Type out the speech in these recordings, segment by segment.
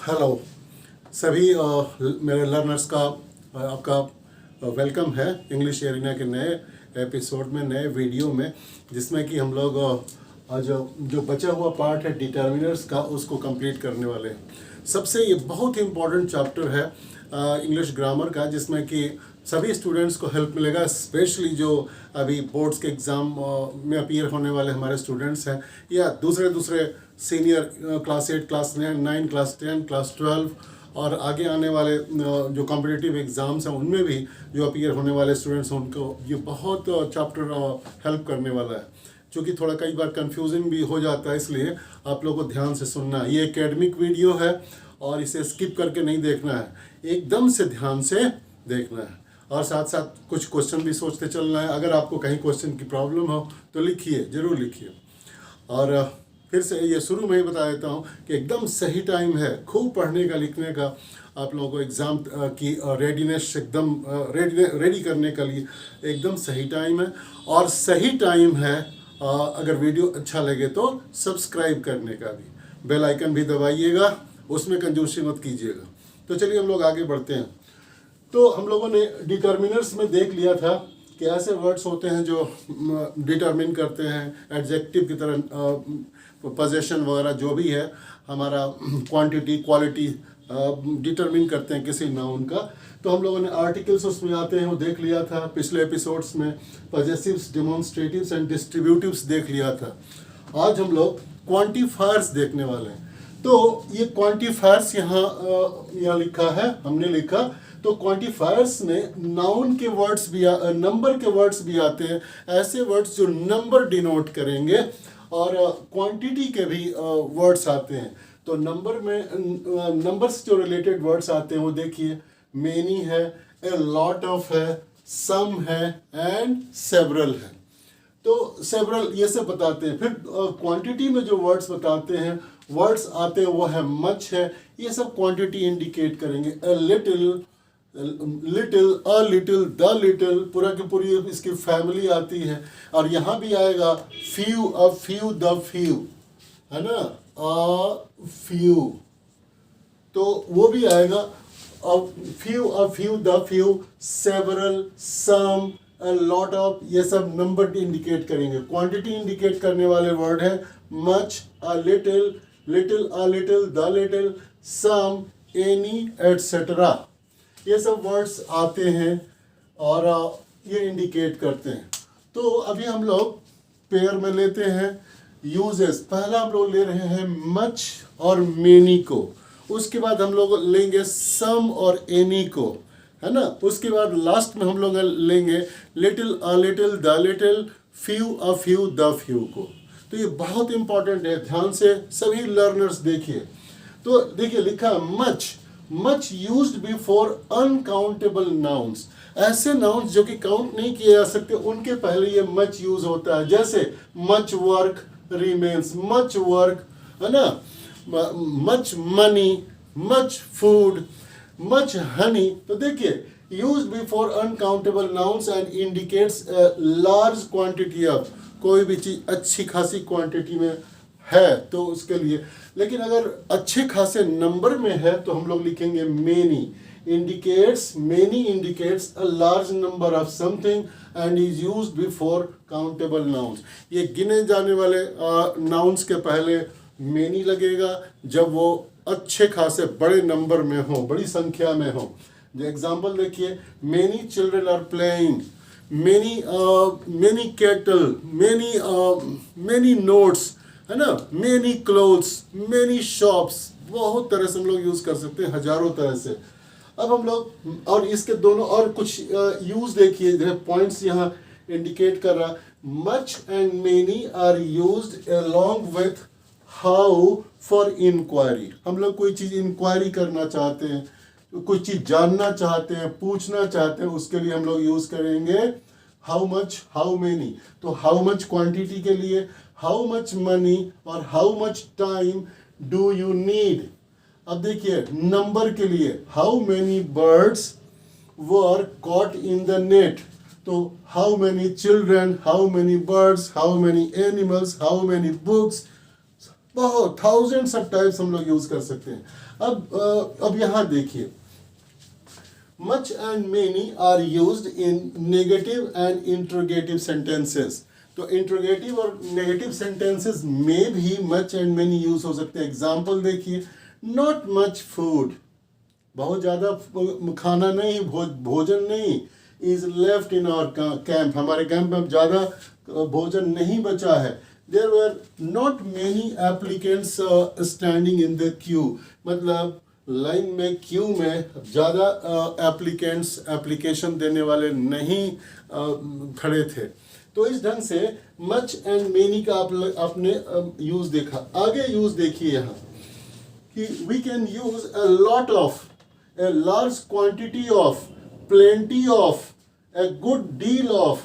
Hello सभी मेरे learners का आपका वेलकम है इंग्लिश एरिना के नए एपिसोड में, नए वीडियो में, जिसमें कि हम लोग आज जो बचा हुआ पार्ट है डिटर्मिनर्स का उसको कंप्लीट करने वाले हैं। सबसे ये बहुत ही इम्पोर्टेंट चैप्टर है इंग्लिश ग्रामर का, जिसमें कि सभी स्टूडेंट्स को हेल्प मिलेगा, स्पेशली जो अभी बोर्ड्स के एग्ज़ाम में अपीयर होने वाले हमारे स्टूडेंट्स हैं, या दूसरे senior class 8, class 9, class 10, class 12 और आगे आने वाले जो कॉम्पिटिटिव एग्ज़ाम्स हैं उनमें भी जो अपीयर होने वाले स्टूडेंट्स हैं उनको ये बहुत चैप्टर हेल्प करने वाला है। क्योंकि थोड़ा कई बार कंफ्यूजिंग भी हो जाता है, इसलिए आप लोगों को ध्यान से सुनना है। ये एकेडमिक वीडियो है और इसे स्किप करके नहीं देखना है, एकदम से ध्यान से देखना है, और साथ साथ कुछ क्वेश्चन भी सोचते चलना है। अगर आपको कहीं क्वेश्चन की प्रॉब्लम हो तो लिखिए, ज़रूर लिखिए। और फिर से ये शुरू में ही बता देता हूँ कि एकदम सही टाइम है खूब पढ़ने का, लिखने का, आप लोगों को एग्ज़ाम की रेडीनेस एकदम रेडी करने के लिए एकदम सही टाइम है। और सही टाइम है अगर वीडियो अच्छा लगे तो सब्सक्राइब करने का भी, बेल आइकन भी दबाइएगा, उसमें कंजूसी मत कीजिएगा। तो चलिए हम लोग आगे बढ़ते हैं। तो हम लोगों ने डिटर्मिनर्स में देख लिया था कि ऐसे वर्ड्स होते हैं जो डिटरमिन करते हैं, एडजेक्टिव की तरह पोजीशन वगैरह जो भी है, हमारा क्वांटिटी क्वालिटी डिटरमिन करते हैं किसी नाउन का। तो हम लोगों ने आर्टिकल्स उसमें आते हैं वो देख लिया था पिछले एपिसोड्स में, पॉजेसिव्स, डेमोन्स्ट्रेटिव्स एंड डिस्ट्रीब्यूटिव्स देख लिया था। आज हम लोग क्वांटिफायर्स देखने वाले हैं। तो ये क्वांटिफायर्स यहाँ लिखा है, हमने लिखा। तो क्वांटिफायर्स में नाउन के वर्ड्स भी नंबर के वर्ड्स भी आते हैं, ऐसे वर्ड्स जो नंबर डिनोट करेंगे, और क्वांटिटी के भी वर्ड्स आते हैं। तो नंबर में नंबर्स जो रिलेटेड वर्ड्स आते हैं वो देखिए, मेनी है, ए लॉट ऑफ है, सम है एंड सेवरल है। तो सेवरल ये सब बताते हैं। फिर क्वांटिटी में जो वर्ड्स बताते हैं, वर्ड्स आते हैं वो है मच है, ये सब क्वांटिटी इंडिकेट करेंगे। अ little, little, a little, the little, पूरा की पूरी इसकी फैमिली आती है। और यहाँ भी आएगा few, a few, the few, है ना, अ फ्यू, तो वो भी आएगा। A few, the few, several, some, a lot of, ये सब नंबर इंडिकेट करेंगे। क्वांटिटी इंडिकेट करने वाले वर्ड है much, a little, little, a little, the little, some, any, etcetera, ये सब वर्ड्स आते हैं और ये इंडिकेट करते हैं। तो अभी हम लोग पेयर में लेते हैं यूजेस। पहला हम लोग ले रहे हैं मच और मेनी को, उसके बाद हम लोग लेंगे सम और एनी को, है ना। उसके बाद लास्ट में हम लोग लेंगे little, a little, the little, few, a few, the few को। तो ये बहुत इंपॉर्टेंट है, ध्यान से सभी लर्नर्स देखिए। तो देखिए लिखा much, much used before uncountable nouns, ऐसे नाउन्स जो कि काउंट नहीं किए जा सकते उनके पहले ये मच यूज होता है। जैसे much work remains, much work, है ना, much money, much food, much Honey. तो देखिए used before uncountable nouns and indicates large quantity of, कोई भी चीज अच्छी खासी क्वांटिटी में है तो उसके लिए। लेकिन अगर अच्छे खासे नंबर में है तो हम लोग लिखेंगे many, indicates, many indicates a large number of something and is used before countable nouns. ये गिने जाने वाले नाउन्स के पहले मेनी लगेगा जब वो अच्छे खासे बड़े नंबर में हो, बड़ी संख्या में हो। जो एग्जाम्पल देखिए, many children are playing, many cattle, many notes, है ना, many clothes, many shops, बहुत तरह से हम लोग यूज कर सकते हैं, हजारों तरह से। अब हम लोग और इसके दोनों और कुछ यूज देखिए, पॉइंट्स यहाँ इंडिकेट कर रहा, much and many are used along with how for inquiry. हम लोग कोई चीज इंक्वायरी करना चाहते हैं, कोई चीज जानना चाहते हैं, पूछना चाहते हैं, उसके लिए हम लोग यूज करेंगे हाउ मच, हाउ मेनी। तो हाउ मच क्वांटिटी के लिए, हाउ मच मनी और how much time do you need. अब देखिए नंबर के लिए, how many birds were caught in the net. तो how many children, how many birds, how many animals, how many books, बहुत thousands of types हम लोग use कर सकते हैं। अब यहाँ देखिए, much and many are used in negative and interrogative sentences. तो इंट्रोगेटिव और नेगेटिव सेंटेंसेस में भी मच एंड मेनी यूज हो सकते हैं। एग्जाम्पल देखिए, नॉट मच फूड, बहुत ज़्यादा खाना नहीं, भोजन नहीं, is left in our camp, हमारे कैंप में ज़्यादा भोजन नहीं बचा है। There were not many applicants standing in the queue, मतलब लाइन में, क्यू में ज़्यादा एप्लीकेंट्स, एप्लीकेशन देने वाले नहीं खड़े थे। तो इस ढंग से मच एंड मेनी का आपने यूज़ देखा। आगे यूज़ देखिए यहाँ कि we can use a lot of, a large quantity of, plenty of, a good deal of,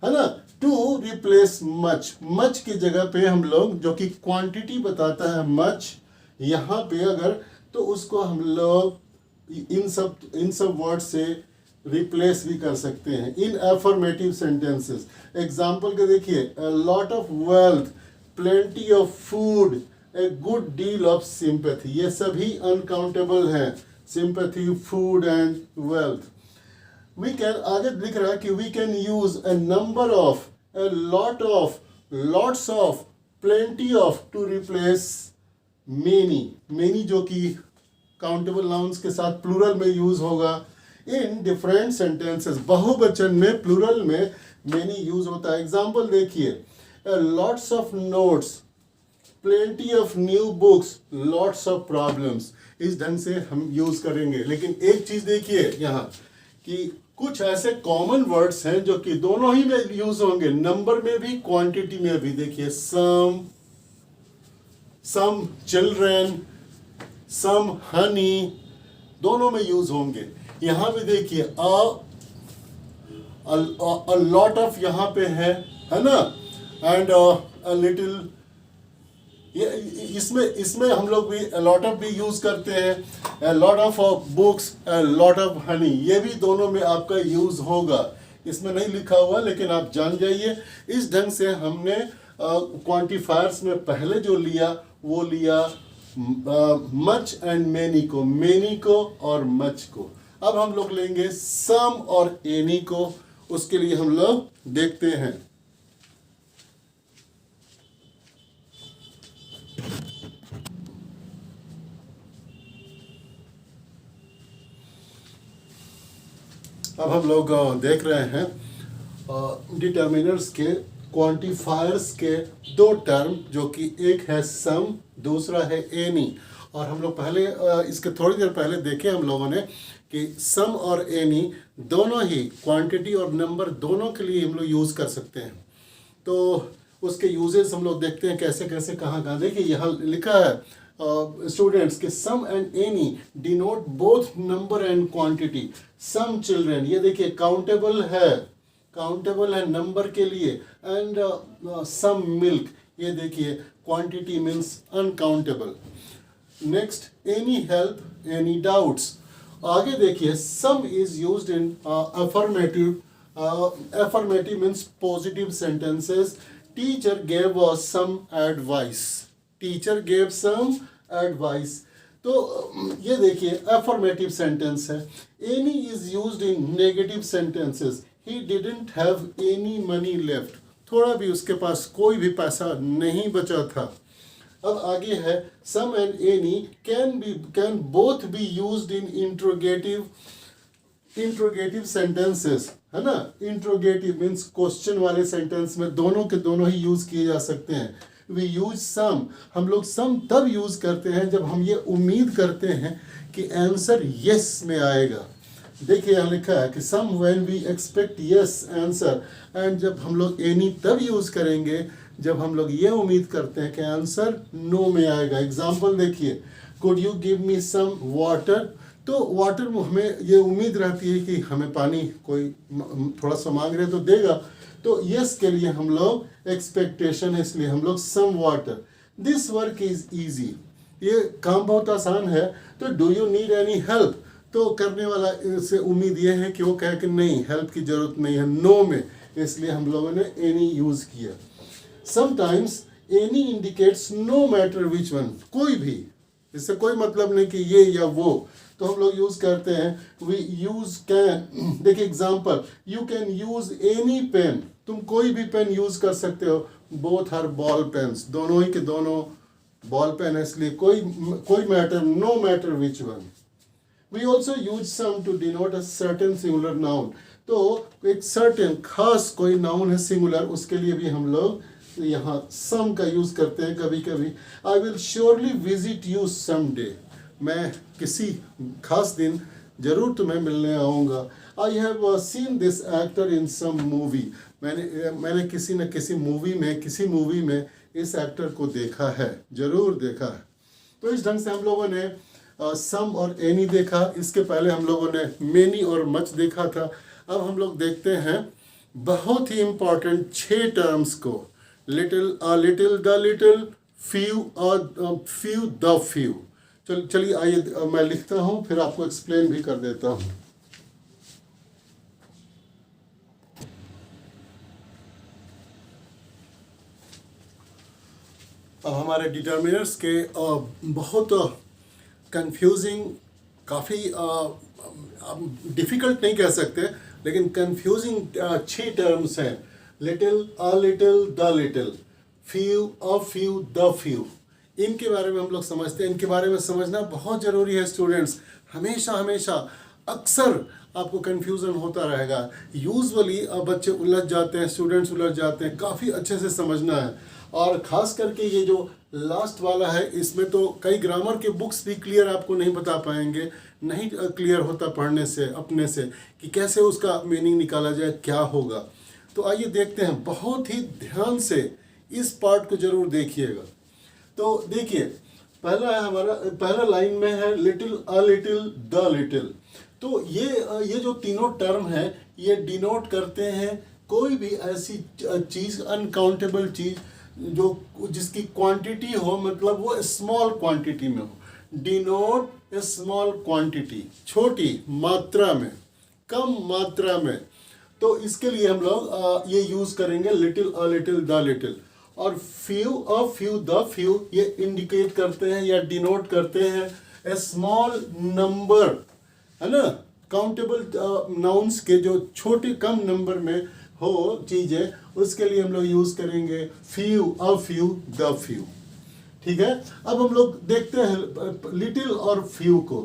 है ना, to replace much। much की जगह पे हम लोग, जो कि क्वांटिटी बताता है much, यहाँ पे अगर, तो उसको हम लोग इन सब वर्ड से रिप्लेस भी कर सकते हैं इन एफर्मेटिव सेंटेंसेस। एग्जाम्पल के देखिए, a lot of wealth, plenty of food, a good deal of sympathy, ये सभी अनकाउंटेबल हैं, sympathy, food and wealth। We can, आगे लिख रहा है कि we can use a number of, a lot of, lots of, plenty of to replace many। many जो कि काउंटेबल नाउन्स के साथ प्लूरल में यूज होगा इन डिफरेंट सेंटेंसेस। बहुवचन में, प्लूरल में many यूज होता है। एग्जाम्पल देखिए, lots of notes, plenty of new books, lots of problems। इस ढंग से हम यूज करेंगे। लेकिन एक चीज देखिए यहाँ कि कुछ ऐसे कॉमन वर्ड्स हैं जो कि दोनों ही में यूज होंगे, नंबर में भी, क्वांटिटी में भी। देखिए, सम चिल्ड्रन, सम हनी, दोनों में यूज होंगे। यहाँ भी देखिए, अ लॉट ऑफ यहाँ पे है ना, एंड अ लिटिल, ये इसमें हम लोग भी लॉट ऑफ भी यूज करते हैं। Lot of books, lot of honey, ये भी दोनों में आपका यूज होगा। इसमें नहीं लिखा हुआ, लेकिन आप जान जाइए। इस ढंग से हमने क्वांटिफायर्स में पहले जो लिया वो लिया मच एंड मेनी को, मेनी को और मच को। अब हम लोग लेंगे सम और एनी को। उसके लिए हम लोग देखते हैं। अब हम लोग देख रहे हैं डिटर्मिनर्स के, क्वांटिफायर्स के दो टर्म, जो कि एक है सम, दूसरा है एनी। और हम लोग पहले इसके थोड़ी देर पहले देखे हम लोगों ने कि सम और एनी दोनों ही क्वांटिटी और नंबर दोनों के लिए हम लोग यूज़ कर सकते हैं। तो उसके यूजेस हम लोग देखते हैं कैसे कैसे, कहाँ कहाँ। देखिए यहाँ लिखा है स्टूडेंट्स के some and any denote both number and quantity. Some children, ये देखिए काउंटेबल है नंबर के लिए। एंड सम मिल्क, ये देखिए quantity means uncountable. Next, any help, any doubts. आगे देखिए, some is used in affirmative. Affirmative means positive sentences. Teacher gave us some advice, teacher gave some advice. तो ये देखिए अफर्मेटिव सेंटेंस है। Any is used in negative sentences. He didn't have any money left, थोड़ा भी उसके पास कोई भी पैसा नहीं बचा था। अब आगे है, some and any can both be used in interrogative sentences, है ना। इंट्रोगेटिव मीन्स क्वेश्चन वाले सेंटेंस में दोनों के दोनों ही यूज किए जा सकते हैं। वी यूज सम, हम लोग सम तब यूज करते हैं जब हम ये उम्मीद करते हैं कि आंसर यस में आएगा। देखिए यहाँ लिखा है कि some when we expect yes answer, and जब हम लोग एनी तब यूज करेंगे जब हम लोग ये उम्मीद करते हैं कि आंसर नो में आएगा। एग्जाम्पल देखिए, could you give me some water. तो वाटर में हमें ये उम्मीद रहती है कि हमें पानी कोई थोड़ा सा मांग रहे तो देगा। तो यस के लिए हम लोग एक्सपेक्टेशन है, इसलिए हम लोग some water. This work is easy, ये काम बहुत आसान है। तो do you need any help, तो करने वाला से उम्मीद ये है कि वो कहे कि नहीं, हेल्प की जरूरत नहीं है, नो में, इसलिए हम लोगों ने एनी यूज किया। Sometimes any indicates no matter which one, कोई भी, इससे कोई मतलब नहीं कि ये या वो, तो हम लोग यूज करते हैं वी यूज कैन। देखिए example, you can use any pen, तुम कोई भी पेन यूज कर सकते हो, बोथ आर बॉल पेन्स, दोनों ही के दोनों बॉल पेन है, इसलिए कोई matter, no matter which one. We also use some to denote a certain singular noun, तो एक सर्टेन खास कोई नाउन है सिंगुलर, उसके लिए भी हम लोग यहाँ सम का यूज करते हैं कभी कभी। I will surely visit you some day, मैं किसी खास दिन जरूर तुम्हें मिलने आऊँगा। I have seen this actor in some movie, मैंने किसी न किसी मूवी में इस एक्टर को देखा है, जरूर देखा है। तो इस ढंग से हम लोगों ने सम और एनी देखा, इसके पहले हम लोगों ने मेनी और मच देखा था। अब हम लोग देखते हैं बहुत ही इंपॉर्टेंट 6 टर्म्स को, little, a little, the little, few, few, the few. चलिए आइए मैं लिखता हूँ, फिर आपको एक्सप्लेन भी कर देता हूँ। अब हमारे डिटर्मिनर्स के बहुत कंफ्यूजिंग, काफ़ी डिफ़िकल्ट नहीं कह सकते, लेकिन कंफ्यूजिंग 6 टर्म्स हैं, little, a little, the little, few, a few, the few. इनके बारे में हम लोग समझते हैं, इनके बारे में समझना बहुत ज़रूरी है स्टूडेंट्स। हमेशा अक्सर आपको कन्फ्यूज़न होता रहेगा, यूजुअली बच्चे उलझ जाते हैं, स्टूडेंट्स उलझ जाते हैं, काफ़ी अच्छे से समझना है। और ख़ास करके ये जो लास्ट वाला है, इसमें तो कई ग्रामर के बुक्स भी क्लियर आपको नहीं बता पाएंगे, नहीं क्लियर होता पढ़ने से अपने से कि कैसे उसका मीनिंग निकाला जाए, क्या होगा। तो आइए देखते हैं, बहुत ही ध्यान से इस पार्ट को जरूर देखिएगा। तो देखिए पहला है हमारा, पहला लाइन में है little, a little, the little. तो ये जो तीनों टर्म है, ये डिनोट करते हैं कोई भी ऐसी चीज़, अनकाउंटेबल चीज़ जो जिसकी क्वांटिटी हो, मतलब वो स्मॉल क्वांटिटी में हो। डिनोट स्मॉल क्वांटिटी, छोटी मात्रा में, कम मात्रा में। तो इसके लिए हम लोग ये यूज करेंगे little, a little, the little. और few, a few, the few, ये इंडिकेट करते हैं या डिनोट करते हैं ए स्मॉल नंबर, है ना, काउंटेबल नाउन्स के जो छोटे कम नंबर में हो चीजें, उसके लिए हम लोग यूज करेंगे few, a few, the few. ठीक है, अब हम लोग देखते हैं लिटिल और फ्यू को।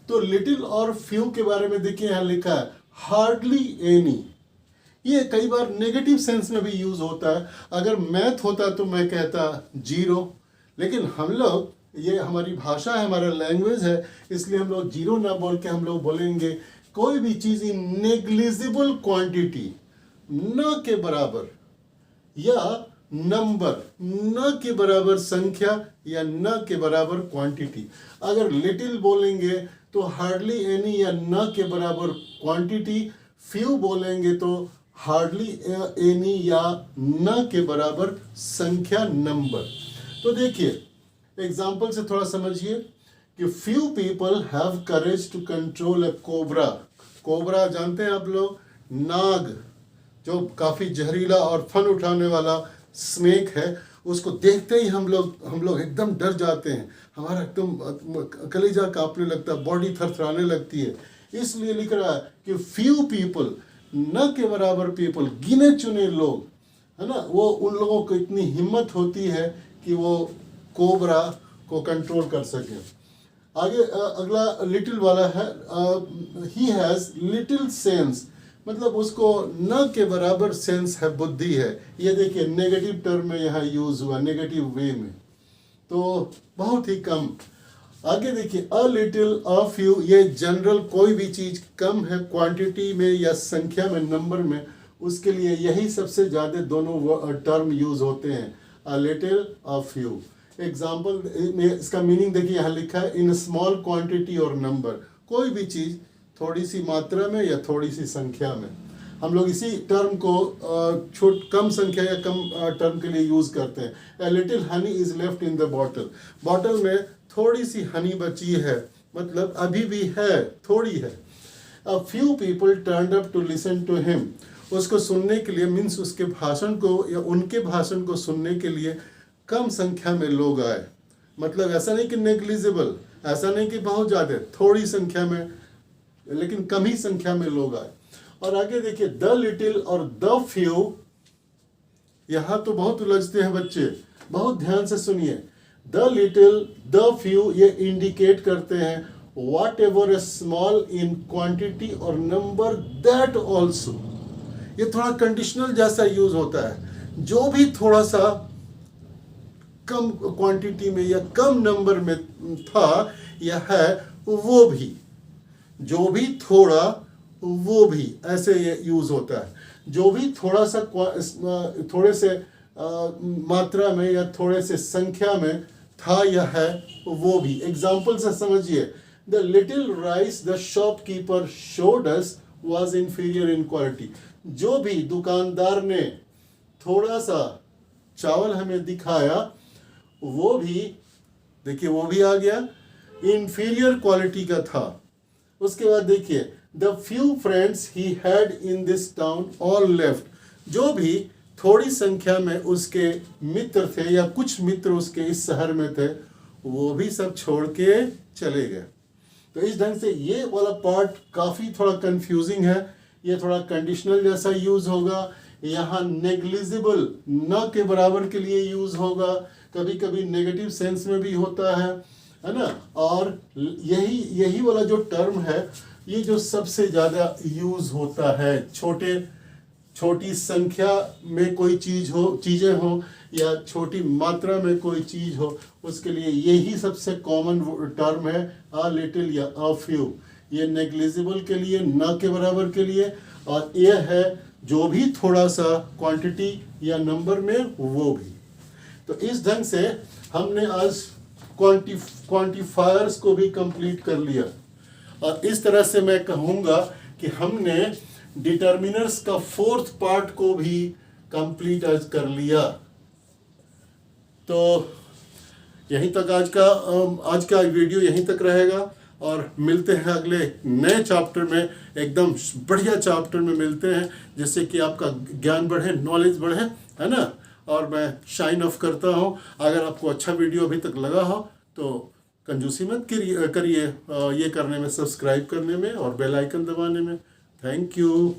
तो लिटिल और फ्यू के बारे में देखिए, यहाँ लिखा है हार्डली एनी। ये कई बार नेगेटिव सेंस में भी यूज होता है। अगर मैथ होता तो मैं कहता 0, लेकिन हम लोग, ये हमारी भाषा है, हमारा लैंग्वेज है, इसलिए हम लोग 0 ना बोल के हम लोग बोलेंगे कोई भी चीज इन नेग्लिजिबल क्वांटिटी, न के बराबर, या नंबर, न के बराबर संख्या, या न के बराबर क्वांटिटी। अगर लिटिल बोलेंगे तो हार्डली एनी या न के बराबर क्वांटिटी, फ्यू बोलेंगे तो हार्डली एनी या न के बराबर संख्या, नंबर। तो देखिए एग्जाम्पल से थोड़ा समझिए कि few people have courage to control a cobra. Cobra जानते हैं आप लोग, नाग, जो काफी जहरीला और फन उठाने वाला स्नेक है। उसको देखते ही हम लोग एकदम डर जाते हैं, हमारा एकदम कलेजा कांपने लगता है, बॉडी थरथराने लगती है। इसलिए लिख रहा है कि फ्यू पीपल, न के बराबर पीपल, गिने चुने लोग, है ना, वो उन लोगों को इतनी हिम्मत होती है कि वो कोबरा को कंट्रोल कर सके। आगे अगला लिटिल वाला है, ही हैज लिटिल सेंस, मतलब उसको न के बराबर सेंस है, बुद्धि है। ये देखिए नेगेटिव टर्म में यहाँ यूज हुआ, नेगेटिव वे में, तो बहुत ही कम। आगे देखिए अ लिटिल, अ फ्यू, ये जनरल, कोई भी चीज कम है क्वांटिटी में या संख्या में, नंबर में, उसके लिए यही सबसे ज्यादा दोनों टर्म यूज होते हैं, a little, a few. Example में इसका मीनिंग देखिए, यहाँ लिखा है इन स्मॉल क्वांटिटी और नंबर, कोई भी चीज थोड़ी सी मात्रा में या थोड़ी सी संख्या में। हम लोग इसी टर्म को कम संख्या या कम टर्म के लिए यूज करते हैं। A little honey is left in the bottle, bottle में थोड़ी सी हनी बची है, मतलब अभी भी है, थोड़ी है। A few people turned up to listen to him, उसको सुनने के लिए, मीन्स उसके भाषण को या उनके भाषण को सुनने के लिए कम संख्या में लोग आए, मतलब ऐसा नहीं कि नेग्लिजिबल, ऐसा नहीं कि बहुत ज़्यादा, थोड़ी संख्या में, लेकिन कम ही संख्या में लोग आए। और आगे देखिए द लिटिल और द फ्यू, यहाँ तो बहुत उलझते हैं बच्चे, बहुत ध्यान से सुनिए। द लिटिल, द फ्यू ये इंडिकेट करते हैं what ever is small in quantity और नंबर दैट ऑल्सो। ये थोड़ा कंडीशनल जैसा यूज होता है, जो भी थोड़ा सा कम क्वांटिटी में या कम नंबर में था या है, वो भी, जो भी थोड़ा वो भी, ऐसे ये यूज होता है। जो भी थोड़ा सा थोड़े से मात्रा में या थोड़े से संख्या में था या है, वो भी। एग्जाम्पल से समझिए, the little rice the shopkeeper showed us was inferior in quality. जो भी दुकानदार ने थोड़ा सा चावल हमें दिखाया, वो भी, देखिए वो भी आ गया, इंफीरियर क्वालिटी का था। उसके बाद देखिए the few friends he had in this town all left. जो भी थोड़ी संख्या में उसके मित्र थे या कुछ मित्र उसके इस शहर में थे, वो भी सब छोड़ के चले गए। तो इस ढंग से ये वाला पार्ट काफ़ी थोड़ा कंफ्यूजिंग है, ये थोड़ा कंडीशनल जैसा यूज होगा। यहाँ नेग्लिजिबल, न के बराबर के लिए यूज होगा, कभी कभी नेगेटिव सेंस में भी होता है ना। और यही वाला जो टर्म है, ये जो सबसे ज़्यादा यूज होता है, छोटी संख्या में कोई चीज़ें हो या छोटी मात्रा में कोई चीज़ हो, उसके लिए यही सबसे कॉमन टर्म है, अ लिटिल या अ फ्यू। ये नेग्लिजिबल के लिए, न के बराबर के लिए, और ये है जो भी थोड़ा सा क्वांटिटी या नंबर में, वो भी। तो इस ढंग से हमने आज क्वांटिफायर्स को भी कंप्लीट कर लिया। और इस तरह से मैं कहूँगा कि हमने डिटर्मिनर्स का फोर्थ पार्ट को भी कंप्लीट आज कर लिया। तो यहीं तक आज का वीडियो यहीं तक रहेगा, और मिलते हैं अगले नए चैप्टर में, एकदम बढ़िया चैप्टर में मिलते हैं, जिससे कि आपका ज्ञान बढ़े, नॉलेज बढ़े, है ना। और मैं शाइन ऑफ करता हूँ। अगर आपको अच्छा वीडियो अभी तक लगा हो तो कंजूसी मत करिए ये करने में, सब्सक्राइब करने में और बेल आइकन दबाने में। Thank you.